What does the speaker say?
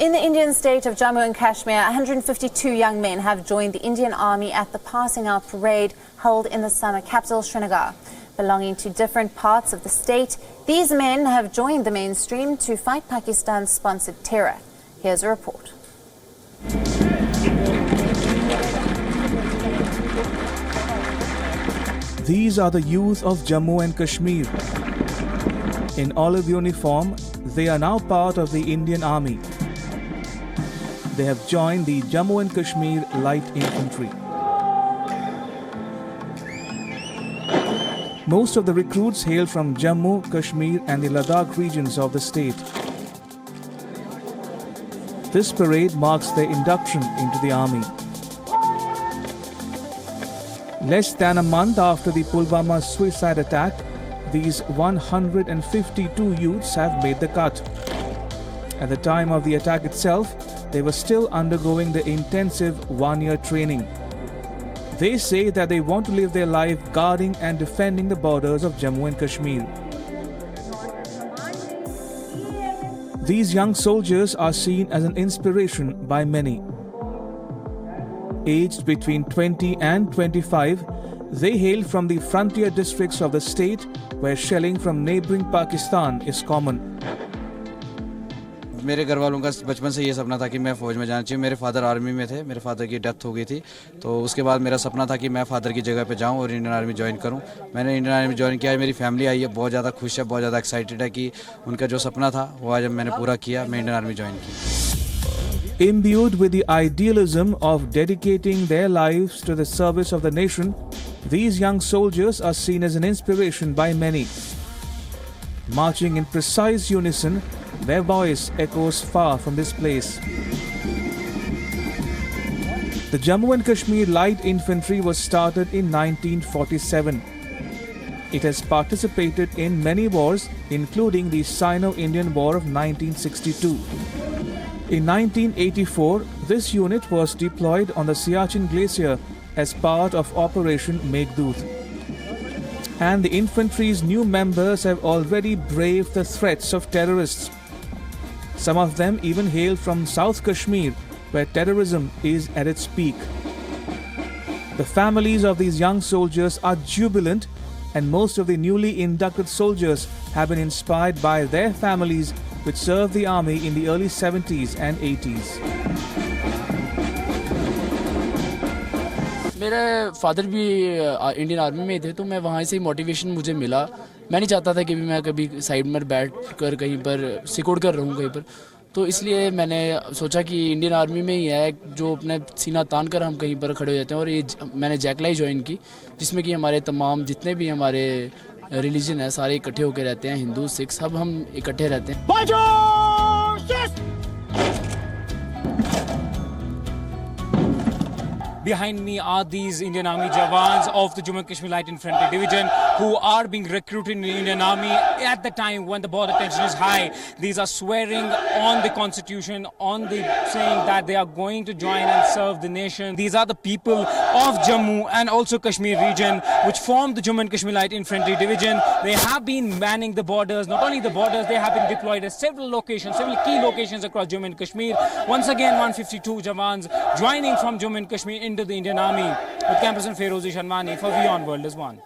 In the Indian state of Jammu and Kashmir, 152 young men have joined the Indian Army at the passing out parade held in the summer capital, Srinagar. Belonging to different parts of the state, these men have joined the mainstream to fight Pakistan's sponsored terror. Here's a report. These are the youth of Jammu and Kashmir. In olive uniform, they are now part of the Indian Army. They have joined the Jammu and Kashmir Light Infantry. Most of the recruits hail from Jammu, Kashmir and the Ladakh regions of the state. This parade marks their induction into the army. Less than a month after the Pulwama suicide attack, these 152 youths have made the cut. At the time of the attack itself, they were still undergoing the intensive one-year training. They say that they want to live their life guarding and defending the borders of Jammu and Kashmir. These young soldiers are seen as an inspiration by many. Aged between 20 and 25, they hail from the frontier districts of the state where shelling from neighboring Pakistan is common. मेरे घर वालों का बचपन से ये सपना था कि मैं फ़ौज में जाना चाहिए। मेरे फादर आर्मी में थे, मेरे फादर की डेथ हो गई थी, तो उसके बाद मेरा सपना था कि मैं फादर की जगह पे जाऊं और इंडियन आर्मी ज्वाइन करूं। मैंने इंडियन आर्मी ज्वाइन किया। मेरी फैमिली आई है, बहुत ज़्यादा खुश है, बहुत ज़्यादा एक्साइटेड है कि उनका जो सपना था वो आज मैंने पूरा किया। मैं इंडियन आर्मी ज्वाइन की। Imbued with the idealism of dedicating their lives to the service of the nation, these young soldiers are seen as an inspiration by many. Marching in precise unison, their voice echoes far from this place. The Jammu and Kashmir Light Infantry was started in 1947. It has participated in many wars, including the Sino-Indian War of 1962. In 1984, this unit was deployed on the Siachen Glacier as part of Operation Meghdoot. And the infantry's new members have already braved the threats of terrorists. Some of them even hail from South Kashmir, where terrorism is at its peak. The families of these young soldiers are jubilant, and most of the newly inducted soldiers have been inspired by their families which served the army in the early 70s and 80s. मेरे father भी Indian army में थे, तो मैं वहाँ से ही motivation मुझे मिला। मैं नहीं चाहता था कि भी मैं कभी साइड में बैठ कर कहीं पर सिकुड़ कर रहूँ कहीं पर, तो इसलिए मैंने सोचा कि इंडियन आर्मी में ही है जो अपने सीना तान कर हम कहीं पर खड़े हो जाते हैं। और ये मैंने जैकलाई ज्वाइन की, जिसमें कि हमारे तमाम जितने भी हमारे रिलीजन है सारे इकट्ठे होकर रहते हैं, हिंदू सिख सब हम इकट्ठे रहते हैं। Behind me are these Indian Army Jawans of the Jammu and Kashmir Light Infantry Division who are being recruited in the Indian Army at the time when the border tension is high. These are swearing on the constitution, saying that they are going to join and serve the nation. These are the people of Jammu and also Kashmir region which form the Jammu and Kashmir Light Infantry Division. They have been manning the borders, not only the borders, they have been deployed at several locations, several key locations across Jammu and Kashmir. Once again, 152 Jawans joining from Jammu and Kashmir into the Indian Army. With cameraman Ferozi Sharmani for WION World is One.